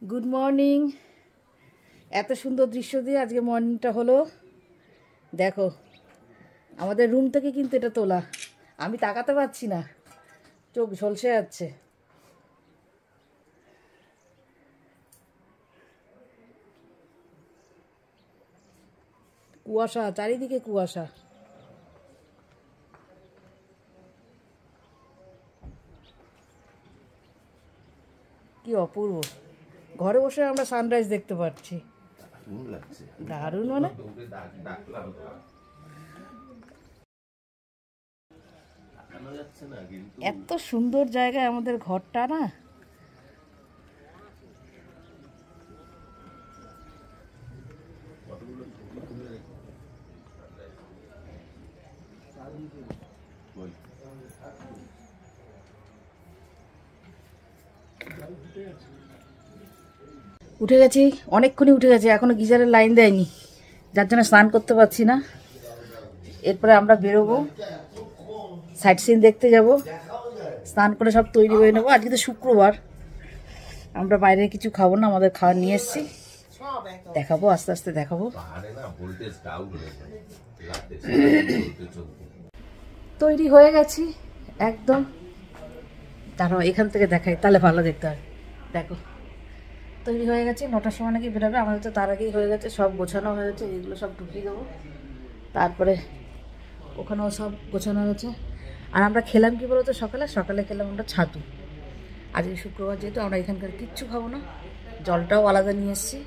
Good morning. এত সুন্দর দৃশ্য দিয়ে আজকে মর্নিংটা হলো। দেখো আমাদের রুম থেকে কিন্তু এটা তোলা, আমি তাকাতে পারছি না, চোখ ঝলসে যাচ্ছে। কুয়াশা, চারিদিকে কুয়াশা। কি অপূর্ব, ঘরে বসে আমরা সানরাইজ দেখতে পাচ্ছি। দারুণ মানে এত সুন্দর জায়গায় আমাদের ঘরটা না। উঠে গেছি, অনেকক্ষণই উঠে গেছি, এখনো গিজারের লাইন দেয়নি, যার জন্য স্নান করতে পারছি না। এরপরে আমরা বেরোবো, সাইট সিন দেখতে যাব, স্নান করে সব তৈরি হয়ে নেবো। আজকে তো শুক্রবার, আমরা বাইরে কিছু খাবো না, আমাদের খাবার নিয়ে এসছি, দেখাবো আস্তে আস্তে দেখাবো। তৈরি হয়ে গেছি একদম। তারপর এখান থেকে দেখাই, তাহলে ভালো দেখতে হয়। দেখো তৈরি হয়ে গেছে, 9টার সময় নাকি বেরোবে, আমাদের তো তার আগেই হয়ে গেছে, সব গোছানো হয়ে গেছে, এগুলো সব ঢুকিয়ে দেবো। তারপরে ওখানেও সব গোছানো হয়েছে। আর আমরা খেলাম কি বলতো, সকালে খেলাম আমরা ছাতু। আজকে শুক্রবার যেহেতু আমরা এখানকার কিচ্ছু খাবো না, জলটাও আলাদা নিয়ে এসেছি।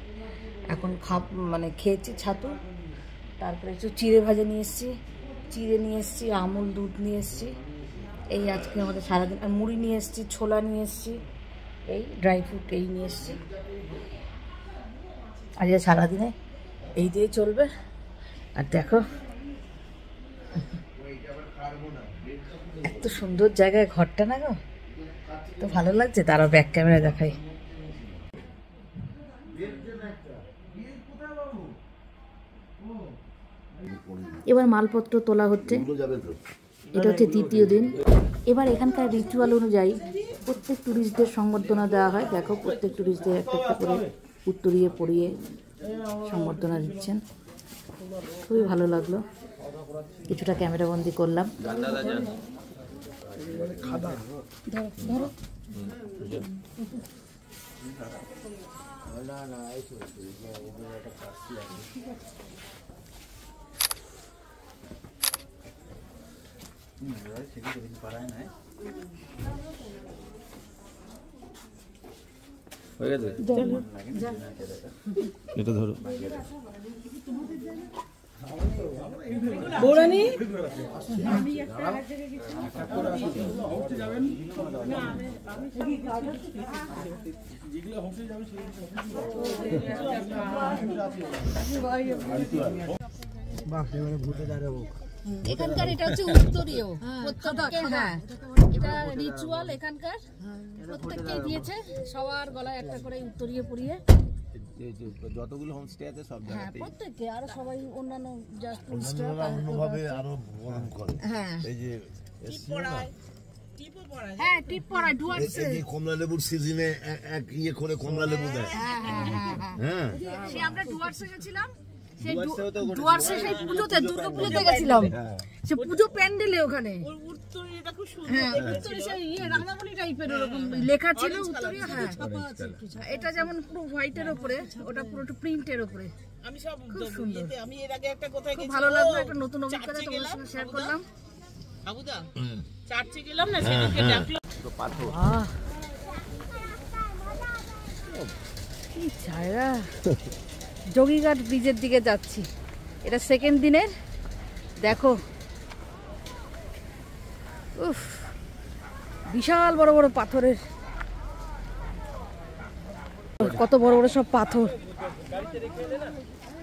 এখন খেয়েছি ছাতু। তারপরে একটু চিড়ে ভাজা নিয়ে এসেছি, চিড়ে নিয়ে এসেছি, আমুল দুধ নিয়ে এসেছি। এই আজকে আমাদের সারাদিন। আর মুড়ি নিয়ে এসেছি, ছোলা নিয়ে এসেছি, এই ড্রাই ফ্রুট এই নিয়ে এসেছি। আজকে সারাদিনে এই দিয়ে চলবে। আর দেখো এত সুন্দর জায়গায় ঘরটা না গো, তো ভালো লাগছে। তারা ব্যাক ক্যামেরা দেখাই। এবার মালপত্র তোলা হচ্ছে, এটা হচ্ছে দ্বিতীয় দিন। এবার এখানকার রিচুয়াল অনুযায়ী প্রত্যেক ট্যুরিস্টদের সংবর্ধনা দেওয়া হয়। দেখো প্রত্যেক ট্যুরিস্টদের একটা একটা করে উত্তরীয় পরিয়ে সংবর্ধনা দিচ্ছেন, খুবই ভালো লাগলো। কিছুটা ক্যামেরা বন্দি করলাম। এটা ধরো বৌরানি, এখানকার এটা হচ্ছে উত্তরীয়, প্রত্যেককে, হ্যাঁ এটা রিচুয়াল এখানকার, প্রত্যেককে দিয়েছে সবার গলায় একটা করে উত্তরীয় পরিয়ে। যতগুলো হোমস্টে আছে সব জায়গাতেই প্রত্যেককে, আরো সবাই অন্যান্য জাস্ট টুরিস্টরা অন্যভাবে আরো বরণ করে। হ্যাঁ এই যে হ্যাঁ টিপ পড়ায় ডুয়ার্স, এই যে কমলা লেবুর সিজনে এক ইয়ে করে কমলা লেবু দেয়। হ্যাঁ সে আমরা ডুয়ার্সে গেছিলাম, সেই ডুয়ার্সে সেই পুজোতে, দুর্গা পুজোতে গেছিলাম, সে পুজো প্যান্ডেলে ওখানে। হ্যাঁ উত্তরে সেই ইয়ে রাঙামণি টাইপের ওরকম লেখা ছিল উত্তরীয়। হ্যাঁ এটা যেমন পুরো হোয়াইটের উপরে, ওটা পুরো একটু প্রিন্টের উপরে। আমি সব খুব সুন্দর, আমি এর আগে একটা কোথায় খুব ভালো লাগলো। একটা নতুন অভিজ্ঞতা তোমাদের সঙ্গে শেয়ার করলাম। আবুদা চার্চে গেলাম না, সেদিনকে ডাকলো পাথর। কি জায়গা! যোগীঘাট ব্রিজের দিকে যাচ্ছি, এটা সেকেন্ড দিনের। দেখো উফ, বিশাল বড় বড় পাথরের, কত বড় বড় সব পাথর।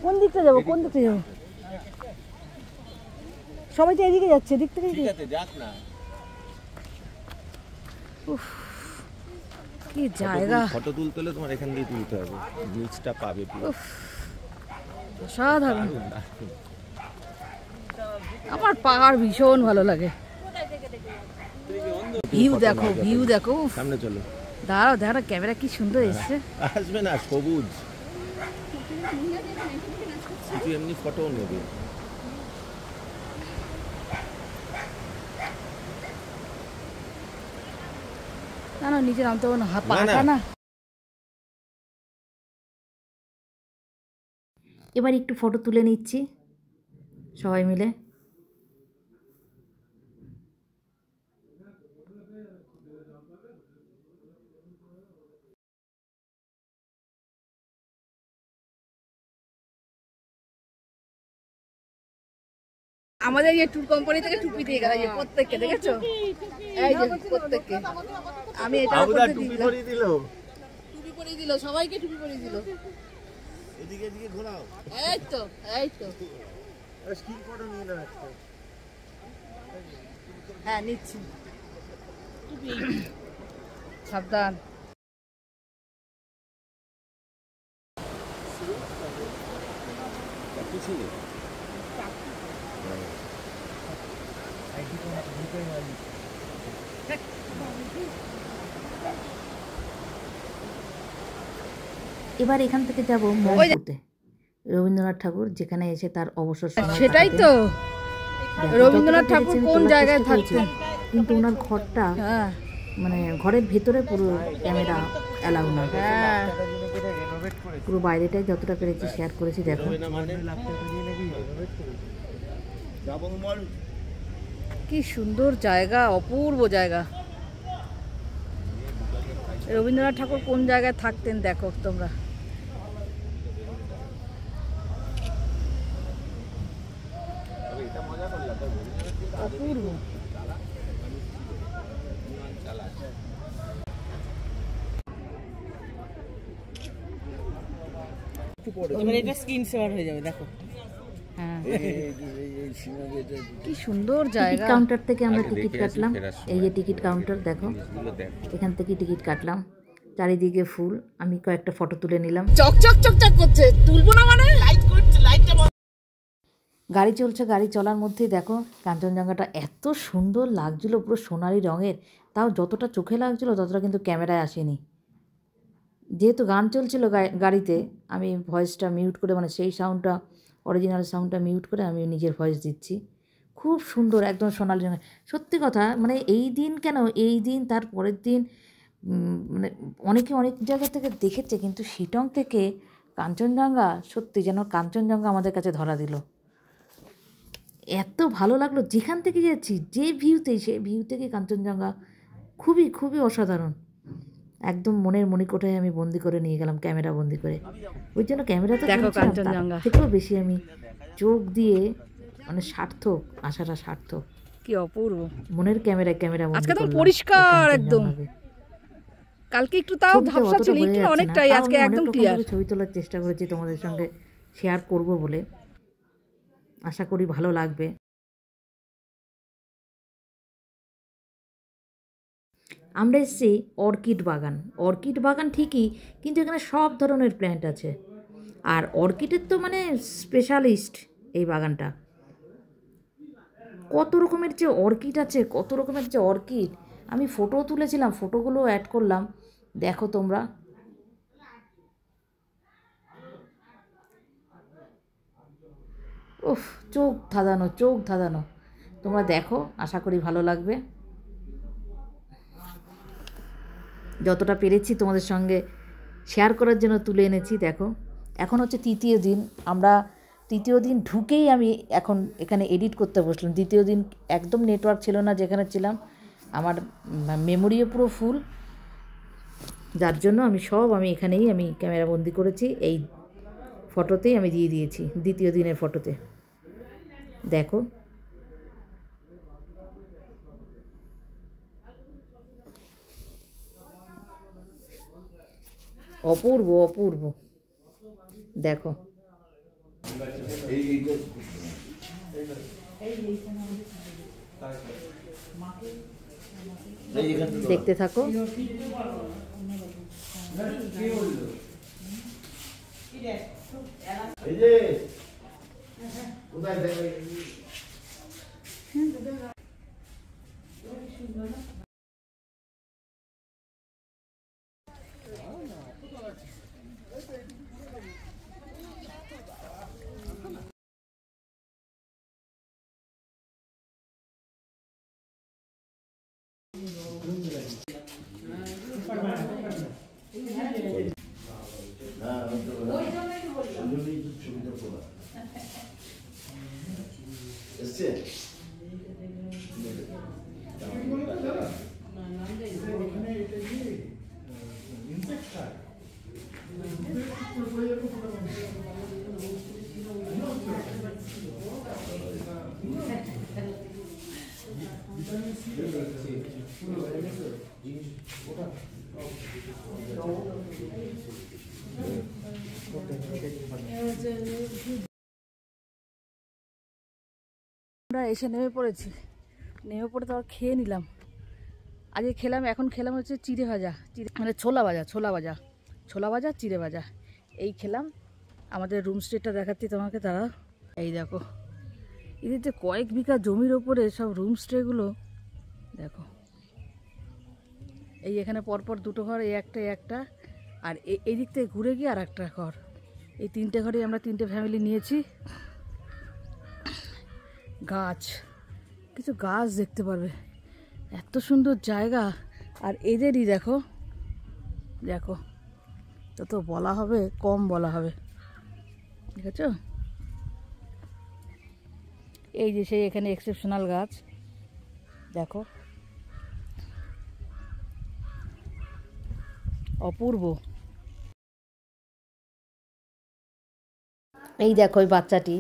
কোন দিকটা যাবো, কোন দিকটা যাবো? সবাই তো এদিকে যাচ্ছে, এদিক থেকে যাক না। উফ কি জায়গা! ফটো তুলতে হলে তোমার এখান দিয়ে তুলতে হবে, নিচটা পাবে পুরো। অসাধারণ, আমার পাহাড় ভীষণ ভালো লাগে। ভিউ দেখো, ভিউ দেখো, সামনে চলো। দাঁড়াও দাঁড়াও, ক্যামেরা কি সুন্দর এসছে। আসবে না, সবুজ। কিছু এমনি ফটো নেবে। না না, নিচে নামতে হবে না, না, পাটা না। এবার একটু ফটো তুলে নিচ্ছি সবাই মিলে। আমাদের এই ট্যুর কোম্পানি থেকে টুপি দিয়ে গেল প্রত্যেককে, দেখেছো? এই যে প্রত্যেককে আমি এটা টুপি পরিয়ে দিল। টুপি পরিয়ে দিল, সবাইকে টুপি পরিয়ে দিল। এদিকে এদিকে ঘোরাও। এই তো এই তো, স্ক্রিন ফটো নিয়ে নাও একটা। হ্যাঁ নিচ্ছি। সাবধান। কিছু এবার এখান থেকে যাব মঙ্গলতে, রবীন্দ্রনাথ ঠাকুর যেখানে এসে তার অবসর সময়। সেটাই তো, রবীন্দ্রনাথ ঠাকুর কোন জায়গায় থাকতেন, কিন্তু ওনার ঘরটা মানে ঘরের ভেতরে পুরো ক্যামেরা অ্যালাউ না, পুরো বাইরেটাই যতটা পেরেছি শেয়ার করেছি। দেখো কি সুন্দর জায়গা, অপূর্ব জায়গা। রবীন্দ্রনাথ ঠাকুর কোন জায়গায় থাকতেন দেখো তোমরা। অপূর্ব। এবার এটা স্ক্রিন শেয়ার হয়ে যাবে, দেখো। কি সুন্দর জায়গা। কাউন্টার থেকে আমরা টিকিট কাটলাম, এই যে টিকিট কাউন্টার দেখো, এখান থেকে টিকিট কাটলাম। চারিদিকে ফুল, আমি কয়েকটা ফটো তুলে নিলাম। চকচক চকচক করছে, তুলবো না মানে লাইট করছে, লাইটটা। গাড়ি চলছে, গাড়ি চলার মধ্যেই দেখো কাঞ্চনজঙ্ঘাটা এত সুন্দর লাগছিল, পুরো সোনালি রঙের। তাও যতটা চোখে লাগছিল ততটা কিন্তু ক্যামেরায় আসেনি। যেহেতু গান চলছিল গাড়িতে, আমি ভয়েসটা মিউট করে, মানে সেই সাউন্ডটা, অরিজিনাল সাউন্ডটা মিউট করে আমি নিজের ভয়েস দিচ্ছি। খুব সুন্দর, একদম সোনালি রঙের। সত্যি কথা, মানে এই দিন কেন, এই দিন তার পরের দিন মানে অনেকে অনেক জায়গা থেকে দেখেছে, কিন্তু শিটং থেকে কাঞ্চনজঙ্ঘা, সত্যি যেন কাঞ্চনজঙ্ঘা আমাদের কাছে ধরা দিল। এত ভালো লাগলো, যেখান থেকে যাচ্ছি, যে ভিউতে, সেই ভিউ থেকে কাঞ্চনজঙ্ঘা খুবই খুবই অসাধারণ। একদম মনের মণিকোঠায় আমি বন্দি করে নিয়ে গেলাম, ক্যামেরা বন্দি করে। ওই জন্য ক্যামেরাতে কাঞ্চনজঙ্ঘা থেকেও বেশি আমি চোখ দিয়ে, মানে সার্থক, আশাটা সার্থক। কি অপূর্ব মনের ক্যামেরা, ক্যামেরা আজকে তো পরিষ্কার একদম। কালকে একটু তাও ঝাপসা ছিল, একটু অনেকটাই, আজকে একদম ক্লিয়ার। ছবি তোলার চেষ্টা করেছি তোমাদের সঙ্গে শেয়ার করব বলে, আশা করি ভালো লাগবে। আমরা এসেছি অর্কিড বাগান। অর্কিড বাগান ঠিকই, কিন্তু এখানে সব ধরনের প্ল্যান্ট আছে। আর অর্কিডের তো মানে স্পেশালিস্ট এই বাগানটা। কত রকমের যে অর্কিড আছে, কত রকমের যে অর্কিড। আমি ফটো তুলেছিলাম, ফটোগুলো অ্যাড করলাম, দেখো তোমরা। উফ, চোখ ধাঁধানো, চোখ ধাঁধানো। তোমরা দেখো, আশা করি ভালো লাগবে। যতটা পেরেছি তোমাদের সঙ্গে শেয়ার করার জন্য তুলে এনেছি। দেখো, এখন হচ্ছে তৃতীয় দিন। আমরা তৃতীয় দিন ঢুকেই আমি এখন এখানে এডিট করতে বসলাম। দ্বিতীয় দিন একদম নেটওয়ার্ক ছিল না যেখানে ছিলাম, আমার মেমোরিও পুরো ফুল, যার জন্য আমি এখানেই আমি ক্যামেরা বন্দি করেছি। এই ফটোতেই আমি দিয়ে দিয়েছি, দ্বিতীয় দিনের ফটোতে। দেখো, অপূর্ব অপূর্ব। দেখো, দেখতে থাকো। এই যে কোথায় আমরা এসে নেমে পড়েছি, নেমে পড়ে তো খেয়ে নিলাম। আজকে খেলাম, এখন খেলাম হচ্ছে চিড়ে ভাজা, মানে ছোলা ভাজা চিড়ে ভাজা এই খেলাম। আমাদের রুম স্টেটা দেখাচ্ছি তোমাকে, তারা এই দেখো এদের যে কয়েক বিঘা জমির ওপরে সব রুম স্টেগুলো দেখো। এই এখানে পরপর দুটো ঘর, এই একটা আর এই দিক থেকে ঘুরে গিয়ে আর একটা ঘর। এই তিনটে ঘরেই আমরা তিনটে ফ্যামিলি নিয়েছি। গাছ, কিছু গাছ দেখতে পারবে, এত সুন্দর জায়গা। আর এদেরই দেখো দেখো, তো বলা হবে কম বলা হবে, ঠিক আছে। এই যে সেই এখানে এক্সেপশনাল গাছ দেখো, অপূর্ব। এই দেখো ওই বাচ্চাটি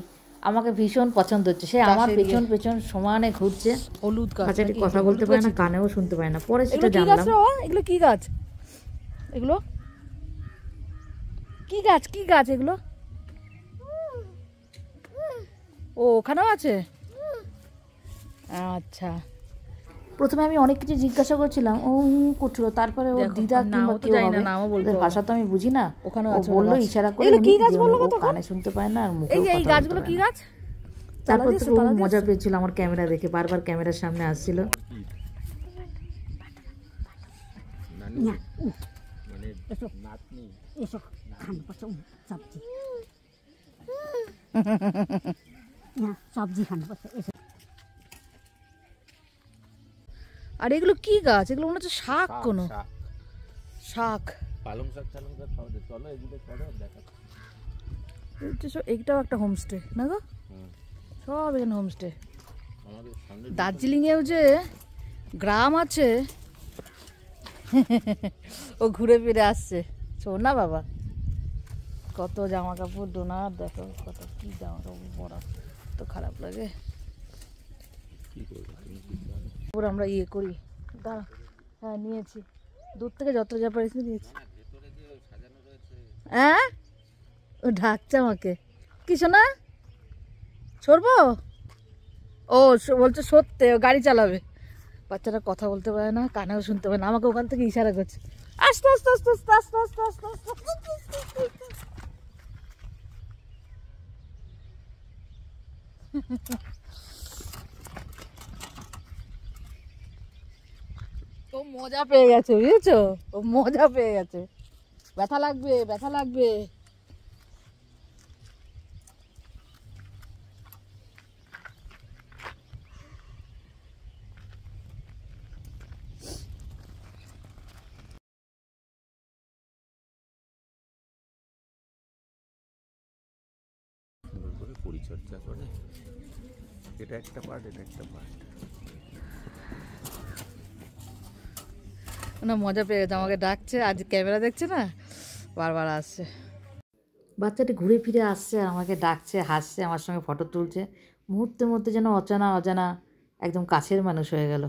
আমাকে ভীষণ পছন্দ হচ্ছে, সে আমার পেছন পেছন সমানে ঘুরছে। হলুদ গাছ, কথা বলতে পারে না, কানেও শুনতে পায় না। পরে সেটা জানলাম। এগুলো কি গাছ? এগুলো কি গাছ? কি গাছ এগুলো? ও ওখানেও আছে, আচ্ছা। প্রথমে আমি অনেক কিছু জিজ্ঞাসা করছিলাম, ও করছিল, তারপরে ও দিদা কিংবা কেউ হবে, ভাষা তো আমি বুঝি না, ওখানে বললো ইশারা করে। কি গাছ বললো? কানে শুনতে পায় না আর মুখে। এই গাছগুলো কি গাছ? তারপর তো খুব মজা পেয়েছিল আমার ক্যামেরা দেখে, বারবার ক্যামেরার সামনে আসছিল। আর এগুলো কি গাছ? এগুলো মনে হচ্ছে শাক, কোনো শাক, পালং শাক টালং শাক খাওয়া যায়। চলো এগুলো করো, দেখাচ্ছি। এইটাও একটা হোমস্টে না গো? সব এখানে হোমস্টে। দার্জিলিংয়েও যে গ্রাম আছে, ও ঘুরে ফিরে আসছে। শোন না বাবা, কত জামা কাপড় ডোনার দেখো, কত কি জামা কাপড় পরা, তো খারাপ লাগে। আমরা ইয়ে করি, দাঁড়া, হ্যাঁ নিয়েছি, দূর থেকে যত যা পারিস নিয়েছি। হ্যাঁ ও ঢাকছে আমাকে, কি শোনা সরবো? ও বলছে সত্যি ও গাড়ি চালাবে। বাচ্চারা কথা বলতে পারে না, কানেও শুনতে পারে না, আমাকে ওখান থেকে ইশারা করছে আস্তে আস্তে আস্তে আস্তে আস্তে আস্তে আস্তে আস্তে। ও মজা পেয়ে গেছে, বুঝেছো? ও মজা পেয়ে গেছে। ব্যথা লাগবে, ব্যথা লাগবে। পরিচর্যা করে, এটা একটা পার্ট, এটা একটা পার্ট। না মজা পেয়ে গেছে, আমাকে ডাকছে, আজ ক্যামেরা দেখছে না, বারবার আসছে। বাচ্চাটি ঘুরে ফিরে আসছে, আমাকে ডাকছে, হাসছে, আমার সঙ্গে ফটো তুলছে। মুহূর্তের মধ্যে যেন অজানা অজানা একদম কাছের মানুষ হয়ে গেল।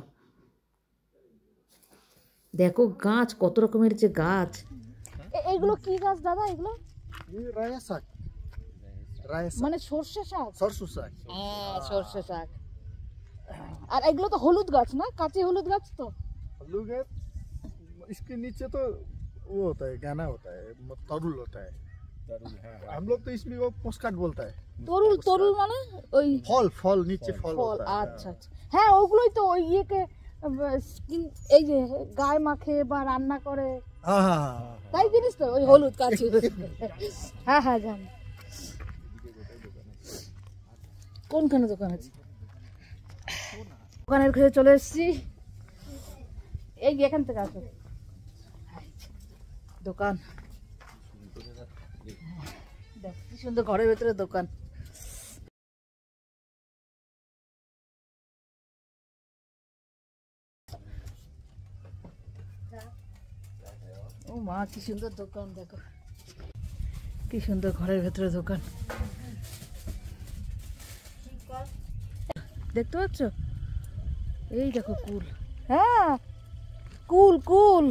দেখো গাছ, কত রকমের যে গাছ। এইগুলো কি গাছ দাদা? এগুলো মানে সর্ষে শাক, সরষে শাক। হ্যাঁ সর্ষে শাক। আর এগুলো তো হলুদ গাছ না, কাঁচি হলুদ গাছ তো। हल्लू है, इसके नीचे तो वो होता है, गाना होता है, तरुल होता है। तरुल है, हम लोग तो इसमें वो पोस्टकार्ड बोलता है। তরুল, তরুল মানে ওই फल, फल नीचे फल ফল। होता है। আচ্ছা আচ্ছা, হ্যাঁ ওগুলোই তো, ওই ইয়েকে এই যে গায়ে মাখে বা রান্না করে, हाँ हाँ हाँ। তাই জিনিস তো ওই হলুদ কাঁচি। হ্যাঁ হ্যাঁ জানি। কোনখানে দোকান আছে? দোকানের কাছে চলে এসেছি। এই এখান থেকে আসো। দোকান, দেখ কি সুন্দর ঘরের ভেতরে দোকান। ও মা কি সুন্দর দোকান, দেখো কি সুন্দর ঘরের ভেতরে দোকান, দেখতে পাচ্ছ? এই দেখো কুল, হ্যাঁ কুল কুল,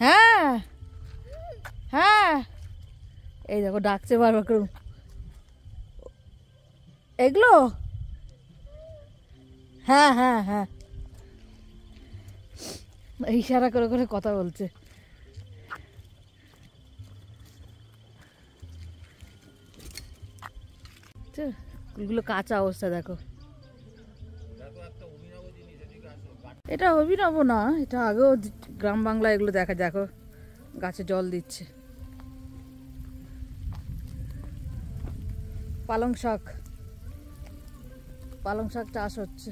হ্যাঁ হ্যাঁ এই দেখো ডাকছে বারবার করে এগুলো, হ্যাঁ হ্যাঁ হ্যাঁ ইশারা করে করে কথা বলছে। কুলগুলো কাঁচা অবস্থা দেখো। এটা অভিনব না, এটা আগেও গ্রাম বাংলা এগুলো দেখা, দেখো গাছে জল দিচ্ছে। পালং শাক, পালং শাক চাষ হচ্ছে,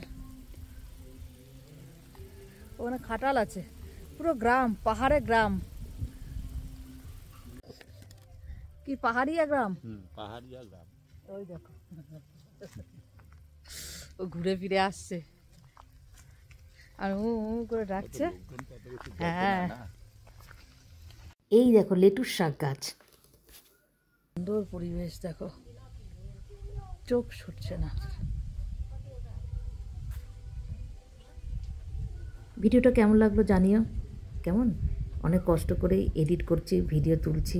ওখানে খাটাল আছে, পুরো গ্রাম, পাহাড়ে গ্রাম, কি পাহাড়িয়া গ্রাম, পাহাড়িয়া গ্রাম। ওই দেখো ও ঘুরে ফিরে আসছে আর উ করে ডাকছে। হ্যাঁ এই দেখো লেটুর শাক গাছ, সুন্দর পরিবেশ দেখো, চোখ ছুটছে না। ভিডিওটা কেমন লাগলো জানিও। কেমন, অনেক কষ্ট করে এডিট করছি, ভিডিও তুলছি।